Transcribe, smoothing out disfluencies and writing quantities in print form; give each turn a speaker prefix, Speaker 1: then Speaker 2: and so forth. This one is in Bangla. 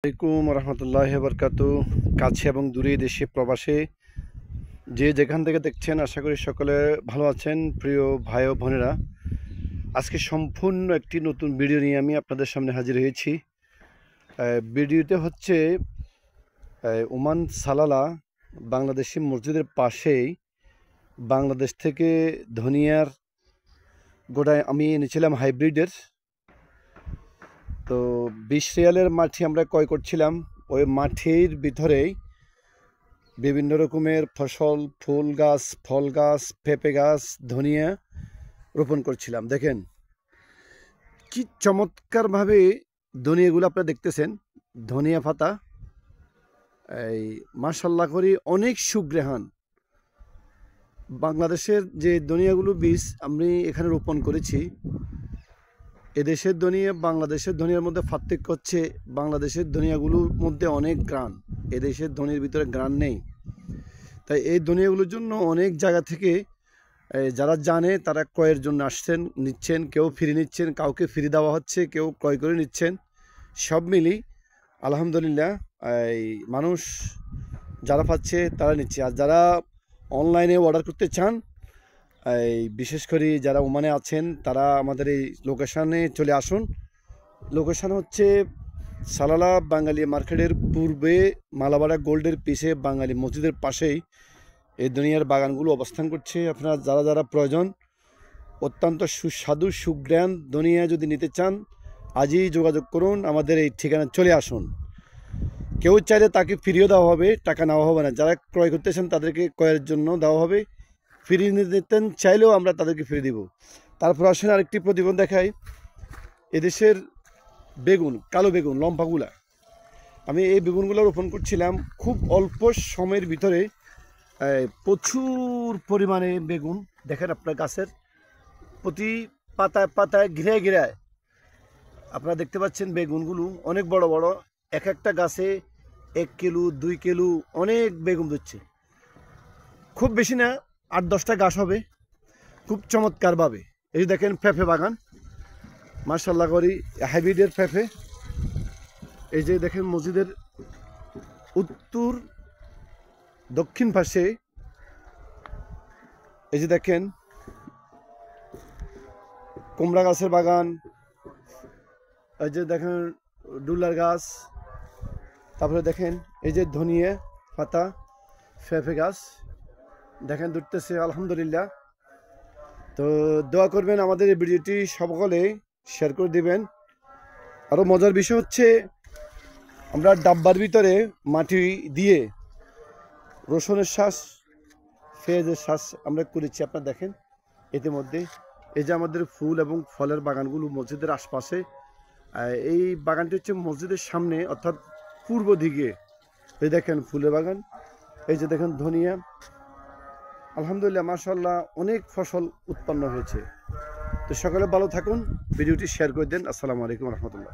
Speaker 1: আসসালামু আলাইকুম রহমতুল্লাহি বারকাতু। কাছে এবং দূরে দেশে প্রবাসে যে যেখান থেকে দেখছেন আশা করি সকলে ভালো আছেন। প্রিয় ভাই ও বোনেরা, আজকে সম্পূর্ণ একটি নতুন ভিডিও নিয়ে আমি আপনাদের সামনে হাজির হয়েছি। ভিডিওতে হচ্ছে ওমান সালালা বাংলাদেশি মসজিদের পাশেই বাংলাদেশ থেকে ধনিয়ার গোড়ায় আমি এনেছিলাম হাইব্রিডের। তো 20 রিয়ালের মাটি আমরা ক্রয় করছিলাম। ওই মাটির ভিতরেই বিভিন্ন রকমের ফসল, ফুল গাছ, ফল গাছ, পেঁপে গাছ, ধনিয়া রোপণ করছিলাম। দেখেন কি চমৎকারভাবে ধনিয়াগুলো আপনারা দেখতেছেন। ধনিয়া পাতা এই মাশাল্লাহ করি অনেক সুগ্রাহান। বাংলাদেশের যে ধনিয়াগুলো বীজ আমি এখানে রোপণ করেছি, এদেশের ধনিয়া বাংলাদেশের ধনিয়ার মধ্যে পার্থক্য হচ্ছে বাংলাদেশের ধনিয়াগুলোর মধ্যে অনেক গ্রান, এদেশের ধনিয়ার ভিতরে গ্রান নেই। তাই এই ধনিয়াগুলোর জন্য অনেক জায়গা থেকে যারা জানে তারা ক্রয়ের জন্য আসছেন, নিচ্ছেন, কেউ ফ্রি নিচ্ছেন, কাউকে ফ্রি দেওয়া হচ্ছে, কেউ ক্রয় করে নিচ্ছেন। সব মিলি আলহামদুলিল্লাহ এই মানুষ যারা পাচ্ছে তারা নিচ্ছে। আর যারা অনলাইনে অর্ডার করতে চান, এই বিশেষ করে যারা ওমানে আছেন তারা আমাদের এই লোকেশানে চলে আসুন। লোকেশান হচ্ছে সালালা বাঙালি মার্কেটের পূর্বে মালাবাড়া গোল্ডের পিছে বাঙালি মসজিদের পাশেই এই ধনিয়ার বাগানগুলো অবস্থান করছে। আপনারা যারা যারা প্রয়োজন অত্যন্ত সুস্বাদু সুগ্রান ধনিয়া যদি নিতে চান আজই যোগাযোগ করুন, আমাদের এই ঠিকানা চলে আসুন। কেউ চাইলে তাকে ফ্রিও দেওয়া হবে, টাকা নেওয়া হবে না। যারা ক্রয় করতেছেন তাদেরকে ক্রয়ের জন্য দেওয়া হবে, ফ্রি নিতেন চাইলেও আমরা তাদেরকে ফ্রি দিব। তারপর আসেন আরেকটি প্রতিবেদন দেখাই। এদেশের বেগুন, কালো বেগুন লম্পাগুলা, আমি এই বেগুনগুলো রোপণ করছিলাম খুব অল্প সময়ের ভিতরে। প্রচুর পরিমাণে বেগুন দেখেন আপনার গাছের প্রতি পাতায় পাতায় ঘিরায় ঘিরায় আপনারা দেখতে পাচ্ছেন বেগুনগুলো অনেক বড় বড়। এক একটা গাছে 1 কিলো 2 কিলো অনেক বেগুন দিচ্ছে। খুব বেশি না, 8-10টা গাছ হবে, খুব চমৎকারভাবে। এই যে দেখেন পেঁপে বাগান, মাশাল্লাহ করি হাইব্রিডের পেঁপে। এই যে দেখেন মসজিদের উত্তর দক্ষিণ পাশে এই যে দেখেন কুমড়া গাছের বাগান, এই যে দেখেন ডুলার গাছ, তারপরে দেখেন এই যে ধনিয়া পাতা পেঁপে গাছ দেখেন দুটতেছে আলহামদুলিল্লাহ। তো দোয়া করবেন আমাদের এই ভিডিওটি সকলে শেয়ার করে দিবেন। আরও মজার বিষয় হচ্ছে আমরা ডাব্বার ভিতরে মাটি দিয়ে রসুনের শ্বাস, পেঁয়াজের শ্বাস আমরা করেছি। আপনারা দেখেন ইতিমধ্যে এই যে আমাদের ফুল এবং ফলের বাগানগুলো মসজিদের আশপাশে। এই বাগানটি হচ্ছে মসজিদের সামনে অর্থাৎ পূর্ব দিকে। এই দেখেন ফুলের বাগান, এই যে দেখেন ধনিয়া। আলহামদুলিল্লাহ মাশাআল্লাহ অনেক ফসল উৎপন্ন হয়েছে। তো সকলে ভালো থাকুন, ভিডিওটি শেয়ার করে দেন। আসসালামু আলাইকুম রহমতুল্লাহ।